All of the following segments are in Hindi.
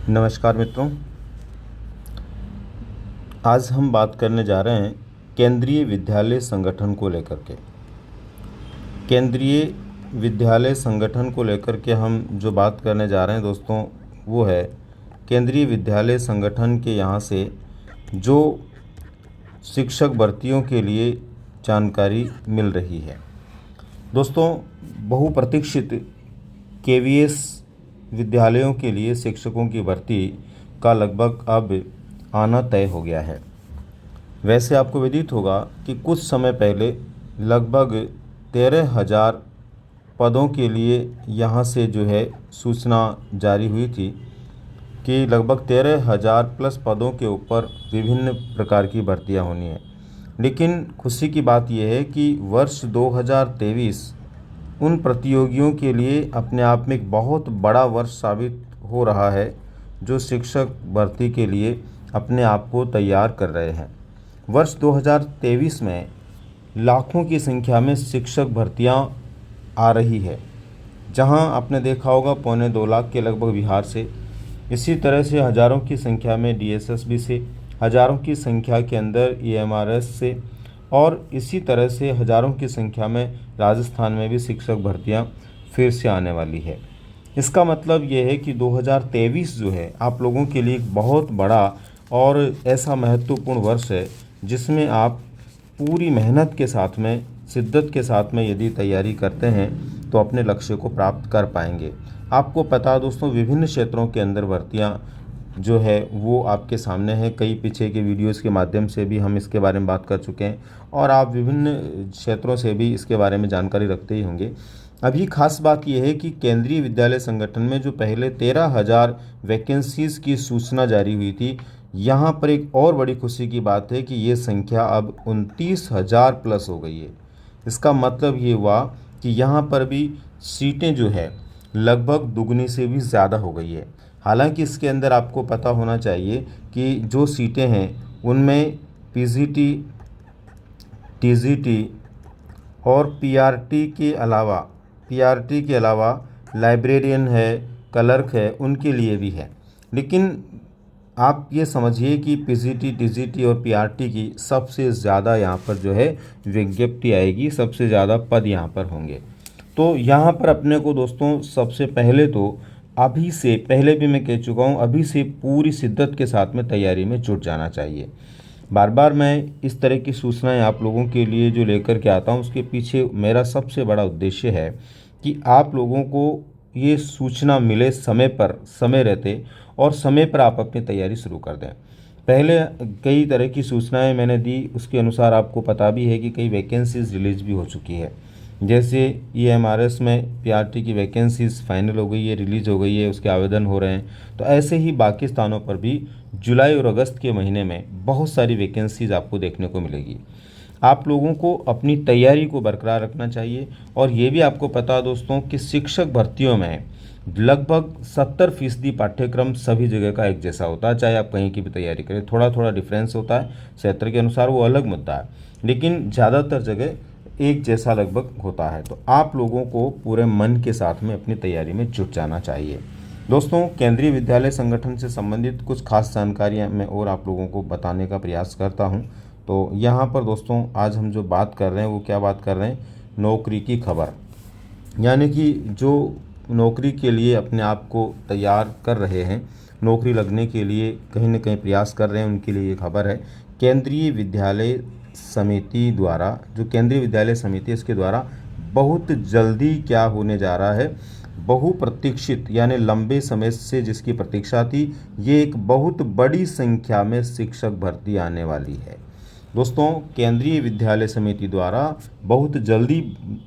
नमस्कार मित्रों। आज हम बात करने जा रहे हैं केंद्रीय विद्यालय संगठन को लेकर के। केंद्रीय विद्यालय संगठन को लेकर के हम जो बात करने जा रहे हैं दोस्तों, वो है केंद्रीय विद्यालय संगठन के यहाँ से जो शिक्षक भर्तियों के लिए जानकारी मिल रही है। दोस्तों, बहुप्रतीक्षित केवीएस विद्यालयों के लिए शिक्षकों की भर्ती का लगभग अब आना तय हो गया है। वैसे आपको विदित होगा कि कुछ समय पहले लगभग 13,000 पदों के लिए यहाँ से जो है सूचना जारी हुई थी कि लगभग 13,000 प्लस पदों के ऊपर विभिन्न प्रकार की भर्तियाँ होनी है। लेकिन खुशी की बात यह है कि वर्ष 2023 उन प्रतियोगियों के लिए अपने आप में एक बहुत बड़ा वर्ष साबित हो रहा है, जो शिक्षक भर्ती के लिए अपने आप को तैयार कर रहे हैं। वर्ष 2023 में लाखों की संख्या में शिक्षक भर्तियां आ रही है, जहां आपने देखा होगा 2.25 लाख के लगभग बिहार से, इसी तरह से हज़ारों की संख्या में डीएसएसबी से, हज़ारों की संख्या के अंदर ईएमआरएस से, और इसी तरह से हज़ारों की संख्या में राजस्थान में भी शिक्षक भर्तियां फिर से आने वाली है। इसका मतलब ये है कि 2023 जो है आप लोगों के लिए एक बहुत बड़ा और ऐसा महत्वपूर्ण वर्ष है, जिसमें आप पूरी मेहनत के साथ में, शिद्दत के साथ में यदि तैयारी करते हैं तो अपने लक्ष्य को प्राप्त कर पाएंगे। आपको पता है दोस्तों, विभिन्न क्षेत्रों के अंदर भर्तियां जो है वो आपके सामने है। कई पीछे के वीडियोस के माध्यम से भी हम इसके बारे में बात कर चुके हैं और आप विभिन्न क्षेत्रों से भी इसके बारे में जानकारी रखते ही होंगे। अभी खास बात यह है कि केंद्रीय विद्यालय संगठन में जो पहले 13,000 वैकेंसीज़ की सूचना जारी हुई थी, यहाँ पर एक और बड़ी खुशी की बात है कि ये संख्या अब 29,000 प्लस हो गई है। इसका मतलब ये हुआ कि यहाँ पर भी सीटें जो है लगभग दुगनी से भी ज़्यादा हो गई है। हालांकि इसके अंदर आपको पता होना चाहिए कि जो सीटें हैं उनमें पीजीटी, टीजीटी और पीआरटी के अलावा लाइब्रेरियन है, क्लर्क है, उनके लिए भी है। लेकिन आप ये समझिए कि पीजीटी, टीजीटी और पीआरटी की सबसे ज़्यादा यहाँ पर जो है विज्ञप्ति आएगी, सबसे ज़्यादा पद यहाँ पर होंगे। तो यहाँ पर अपने को दोस्तों सबसे पहले तो अभी से, पहले भी मैं कह चुका हूँ, अभी से पूरी शिद्दत के साथ में तैयारी में जुट जाना चाहिए। बार बार मैं इस तरह की सूचनाएं आप लोगों के लिए जो लेकर के आता हूं, उसके पीछे मेरा सबसे बड़ा उद्देश्य है कि आप लोगों को ये सूचना मिले समय पर, समय रहते, और समय पर आप अपनी तैयारी शुरू कर दें। पहले कई तरह की सूचनाएं मैंने दी, उसके अनुसार आपको पता भी है कि कई वैकेंसीज रिलीज भी हो चुकी है। जैसे ईएमआरएस में पीआरटी की वैकेंसीज फाइनल हो गई है, रिलीज़ हो गई है, उसके आवेदन हो रहे हैं। तो ऐसे ही बाकी स्थानों पर भी जुलाई और अगस्त के महीने में बहुत सारी वैकेंसीज आपको देखने को मिलेगी। आप लोगों को अपनी तैयारी को बरकरार रखना चाहिए। और ये भी आपको पता है दोस्तों कि शिक्षक भर्तियों में लगभग 70% पाठ्यक्रम सभी जगह का एक जैसा होता है, चाहे आप कहीं की भी तैयारी करें। थोड़ा थोड़ा डिफरेंस होता है क्षेत्र के अनुसार, वो अलग मुद्दा है, लेकिन ज़्यादातर जगह एक जैसा लगभग होता है। तो आप लोगों को पूरे मन के साथ में अपनी तैयारी में जुट जाना चाहिए। दोस्तों, केंद्रीय विद्यालय संगठन से संबंधित कुछ खास जानकारियाँ मैं और आप लोगों को बताने का प्रयास करता हूँ। तो यहाँ पर दोस्तों आज हम जो बात कर रहे हैं वो क्या बात कर रहे हैं, नौकरी की खबर। यानी कि जो नौकरी के लिए अपने आप को तैयार कर रहे हैं, नौकरी लगने के लिए कहीं ना कहीं प्रयास कर रहे हैं, उनके लिए ये खबर है। केंद्रीय विद्यालय समिति द्वारा, जो केंद्रीय विद्यालय समिति है, इसके द्वारा बहुत जल्दी क्या होने जा रहा है, बहुप्रतीक्षित यानी लंबे समय से जिसकी प्रतीक्षा थी, ये एक बहुत बड़ी संख्या में शिक्षक भर्ती आने वाली है। दोस्तों, केंद्रीय विद्यालय समिति द्वारा बहुत जल्दी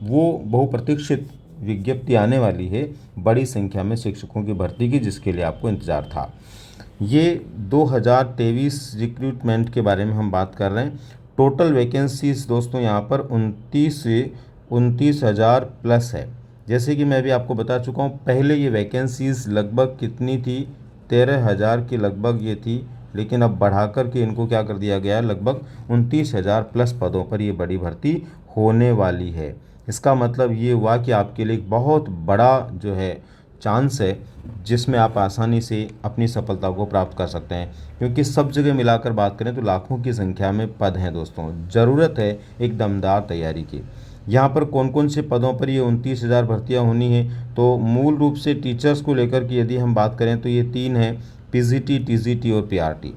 वो बहुप्रतीक्षित विज्ञप्ति आने वाली है, बड़ी संख्या में शिक्षकों की भर्ती की, जिसके लिए आपको इंतज़ार था। ये 2023 रिक्रूटमेंट के बारे में हम बात कर रहे हैं। टोटल वैकेंसीज दोस्तों यहाँ पर 29,000 प्लस है। जैसे कि मैं भी आपको बता चुका हूँ, पहले ये वैकेंसीज लगभग कितनी थी, 13,000 की लगभग ये थी, लेकिन अब बढ़ाकर के इनको क्या कर दिया गया है, लगभग 29,000 प्लस पदों पर ये बड़ी भर्ती होने वाली है। इसका मतलब ये हुआ कि आपके लिए एक बहुत बड़ा जो है चांस है जिसमें आप आसानी से अपनी सफलता को प्राप्त कर सकते हैं, क्योंकि सब जगह मिलाकर बात करें तो लाखों की संख्या में पद हैं दोस्तों। ज़रूरत है एक दमदार तैयारी की। यहाँ पर कौन कौन से पदों पर ये 29,000 भर्तियाँ होनी हैं, तो मूल रूप से टीचर्स को लेकर के यदि हम बात करें तो ये 3 हैं, पीजीटी, टीजीटी और पीआरटी।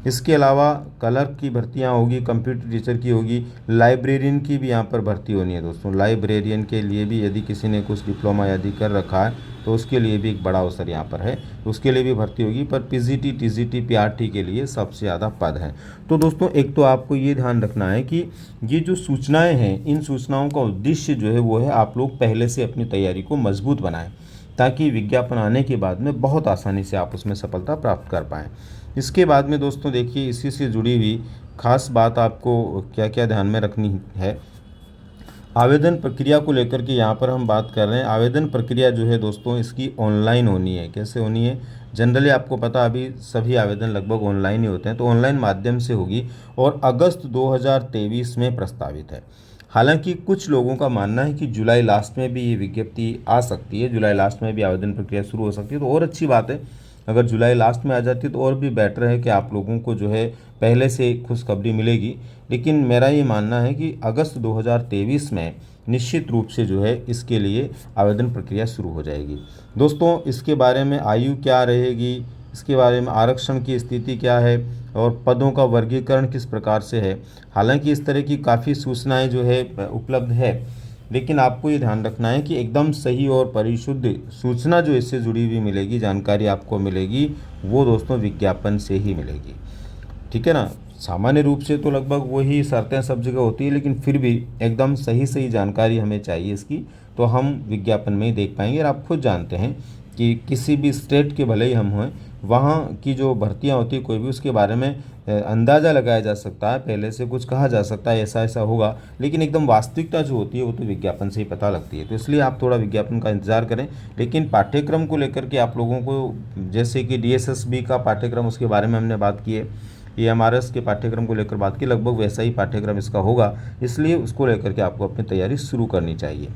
इसके अलावा क्लर्क की भर्तियां होगी, कंप्यूटर टीचर की होगी, लाइब्रेरियन की भी यहाँ पर भर्ती होनी है दोस्तों। लाइब्रेरियन के लिए भी यदि किसी ने कुछ डिप्लोमा यदि कर रखा है तो उसके लिए भी एक बड़ा अवसर यहाँ पर है, उसके लिए भी भर्ती होगी। पर पीजीटी, टीजीटी, पीआरटी के लिए सबसे ज़्यादा पद हैं। तो दोस्तों एक तो आपको ये ध्यान रखना है कि ये जो सूचनाएँ हैं, इन सूचनाओं का उद्देश्य जो है वो है आप लोग पहले से अपनी तैयारी को मजबूत बनाएं, ताकि विज्ञापन आने के बाद में बहुत आसानी से आप उसमें सफलता प्राप्त कर पाएँ। इसके बाद में दोस्तों देखिए, इसी से जुड़ी हुई खास बात आपको क्या क्या ध्यान में रखनी है। आवेदन प्रक्रिया को लेकर के यहाँ पर हम बात कर रहे हैं। आवेदन प्रक्रिया जो है दोस्तों इसकी ऑनलाइन होनी है। कैसे होनी है? जनरली आपको पता अभी सभी आवेदन लगभग ऑनलाइन ही होते हैं, तो ऑनलाइन माध्यम से होगी और अगस्त 2023 में प्रस्तावित है। हालांकि कुछ लोगों का मानना है कि जुलाई लास्ट में भी ये विज्ञप्ति आ सकती है, जुलाई लास्ट में भी आवेदन प्रक्रिया शुरू हो सकती है, तो और अच्छी बात है। अगर जुलाई लास्ट में आ जाती है तो और भी बेटर है कि आप लोगों को जो है पहले से खुशखबरी मिलेगी। लेकिन मेरा ये मानना है कि अगस्त 2023 में निश्चित रूप से जो है इसके लिए आवेदन प्रक्रिया शुरू हो जाएगी। दोस्तों इसके बारे में आयु क्या रहेगी, इसके बारे में आरक्षण की स्थिति क्या है और पदों का वर्गीकरण किस प्रकार से है, हालांकि इस तरह की काफ़ी सूचनाएं जो है उपलब्ध है, लेकिन आपको ये ध्यान रखना है कि एकदम सही और परिशुद्ध सूचना जो इससे जुड़ी हुई मिलेगी, जानकारी आपको मिलेगी, वो दोस्तों विज्ञापन से ही मिलेगी। ठीक है ना? सामान्य रूप से तो लगभग वही शर्तें सब जगह होती है, लेकिन फिर भी एकदम सही जानकारी हमें चाहिए इसकी, तो हम विज्ञापन में ही देख पाएंगे। और आप खुद जानते हैं कि किसी भी स्टेट के भले ही हम हों, वहाँ की जो भर्तियाँ होती है कोई भी, उसके बारे में अंदाज़ा लगाया जा सकता है, पहले से कुछ कहा जा सकता है ऐसा ऐसा होगा, लेकिन एकदम वास्तविकता जो होती है वो तो विज्ञापन से ही पता लगती है। तो इसलिए आप थोड़ा विज्ञापन का इंतज़ार करें। लेकिन पाठ्यक्रम को लेकर के आप लोगों को, जैसे कि डीएसएसबी का पाठ्यक्रम, उसके बारे में हमने बात की है, एएमआरएस के पाठ्यक्रम को लेकर बात की, लगभग वैसा ही पाठ्यक्रम इसका होगा, इसलिए उसको लेकर के आपको अपनी तैयारी शुरू करनी चाहिए।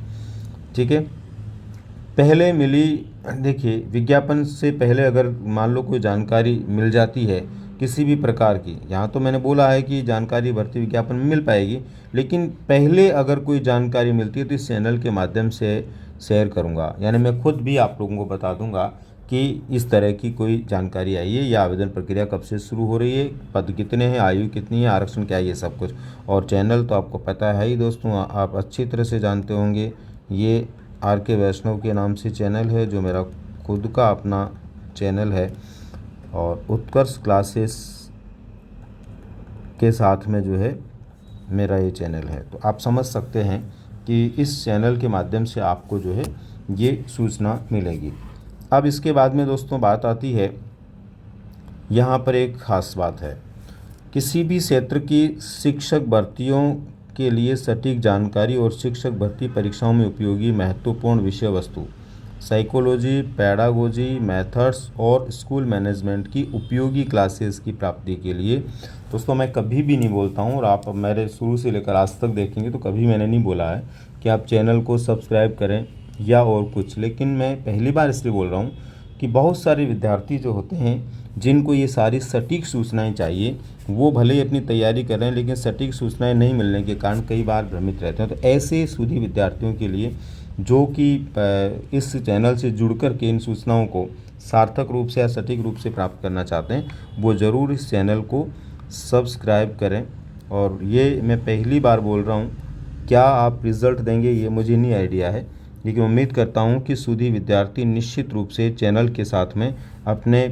ठीक है? पहले मिली, देखिए विज्ञापन से पहले अगर मान लो कोई जानकारी मिल जाती है किसी भी प्रकार की, यहाँ तो मैंने बोला है कि जानकारी भर्ती विज्ञापन में मिल पाएगी, लेकिन पहले अगर कोई जानकारी मिलती है तो इस चैनल के माध्यम से शेयर करूँगा, यानी मैं खुद भी आप लोगों को बता दूँगा कि इस तरह की कोई जानकारी आई है, या आवेदन प्रक्रिया कब से शुरू हो रही है, पद कितने हैं, आयु कितनी है, आरक्षण क्या है, ये सब कुछ। और चैनल तो आपको पता है ही दोस्तों, आप अच्छी तरह से जानते होंगे, ये आर.के. वैष्णव के नाम से चैनल है, जो मेरा खुद का अपना चैनल है, और उत्कर्ष क्लासेस के साथ में जो है मेरा ये चैनल है। तो आप समझ सकते हैं कि इस चैनल के माध्यम से आपको जो है ये सूचना मिलेगी। अब इसके बाद में दोस्तों बात आती है, यहाँ पर एक ख़ास बात है, किसी भी क्षेत्र की शिक्षक भर्तियों के लिए सटीक जानकारी और शिक्षक भर्ती परीक्षाओं में उपयोगी महत्वपूर्ण विषय वस्तु, साइकोलॉजी, पेडागोजी, मेथड्स और स्कूल मैनेजमेंट की उपयोगी क्लासेस की प्राप्ति के लिए, दोस्तों मैं कभी भी नहीं बोलता हूँ, और आप मेरे शुरू से लेकर आज तक देखेंगे तो कभी मैंने नहीं बोला है कि आप चैनल को सब्सक्राइब करें या और कुछ, लेकिन मैं पहली बार इसलिए बोल रहा हूँ कि बहुत सारे विद्यार्थी जो होते हैं जिनको ये सारी सटीक सूचनाएं चाहिए, वो भले ही अपनी तैयारी कर रहे हैं, लेकिन सटीक सूचनाएं नहीं मिलने के कारण कई बार भ्रमित रहते हैं। तो ऐसे सूझी विद्यार्थियों के लिए जो कि इस चैनल से जुड़ कर के इन सूचनाओं को सार्थक रूप से या सटीक रूप से प्राप्त करना चाहते हैं, वो ज़रूर इस चैनल को सब्सक्राइब करें। और ये मैं पहली बार बोल रहा हूँ, क्या आप रिज़ल्ट देंगे ये मुझे नहीं आइडिया है, लेकिन उम्मीद करता हूँ कि सूधी विद्यार्थी निश्चित रूप से चैनल के साथ में अपने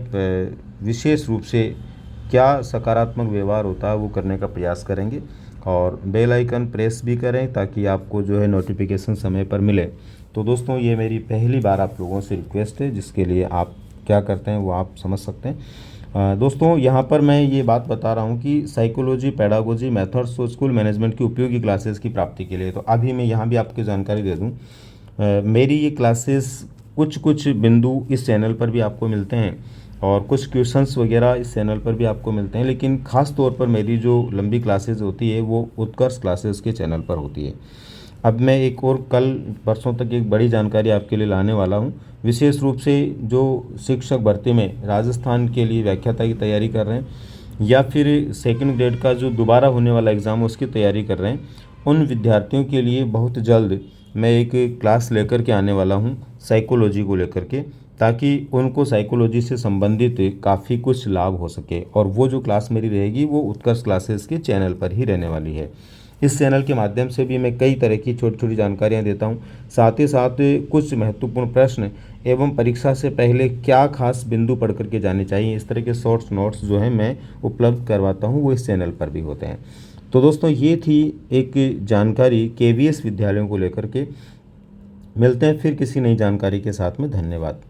विशेष रूप से क्या सकारात्मक व्यवहार होता है वो करने का प्रयास करेंगे, और बेल आइकन प्रेस भी करें ताकि आपको जो है नोटिफिकेशन समय पर मिले। तो दोस्तों ये मेरी पहली बार आप लोगों से रिक्वेस्ट है, जिसके लिए आप क्या करते हैं वो आप समझ सकते हैं। दोस्तों यहाँ पर मैं ये बात बता रहा हूँ कि साइकोलॉजी, पेडागोजी, मेथड्स और स्कूल मैनेजमेंट की उपयोगी क्लासेस की प्राप्ति के लिए, तो अभी मैं यहाँ भी आपको जानकारी दे दूँ, मेरी ये क्लासेस कुछ बिंदु इस चैनल पर भी आपको मिलते हैं और कुछ क्वेश्चंस वगैरह इस चैनल पर भी आपको मिलते हैं, लेकिन ख़ास तौर पर मेरी जो लंबी क्लासेस होती है वो उत्कर्ष क्लासेस के चैनल पर होती है। अब मैं एक और कल परसों तक एक बड़ी जानकारी आपके लिए लाने वाला हूँ। विशेष रूप से जो शिक्षक भर्ती में राजस्थान के लिए व्याख्याता की तैयारी कर रहे हैं या फिर सेकंड ग्रेड का जो दोबारा होने वाला एग्ज़ाम है उसकी तैयारी कर रहे हैं, उन विद्यार्थियों के लिए बहुत जल्द मैं एक क्लास लेकर के आने वाला हूँ साइकोलॉजी को लेकर के, ताकि उनको साइकोलॉजी से संबंधित काफ़ी कुछ लाभ हो सके। और वो जो क्लास मेरी रहेगी वो उत्कर्ष क्लासेस के चैनल पर ही रहने वाली है। इस चैनल के माध्यम से भी मैं कई तरह की छोटी छोटी जानकारियाँ देता हूँ, साथ ही साथ कुछ महत्वपूर्ण प्रश्न एवं परीक्षा से पहले क्या खास बिंदु पढ़ करके जाने चाहिए, इस तरह के शॉर्ट्स नोट्स जो हैं मैं उपलब्ध करवाता हूँ, वो इस चैनल पर भी होते हैं। तो दोस्तों ये थी एक जानकारी केवीएस विद्यालयों को लेकर के। मिलते हैं फिर किसी नई जानकारी के साथ में। धन्यवाद।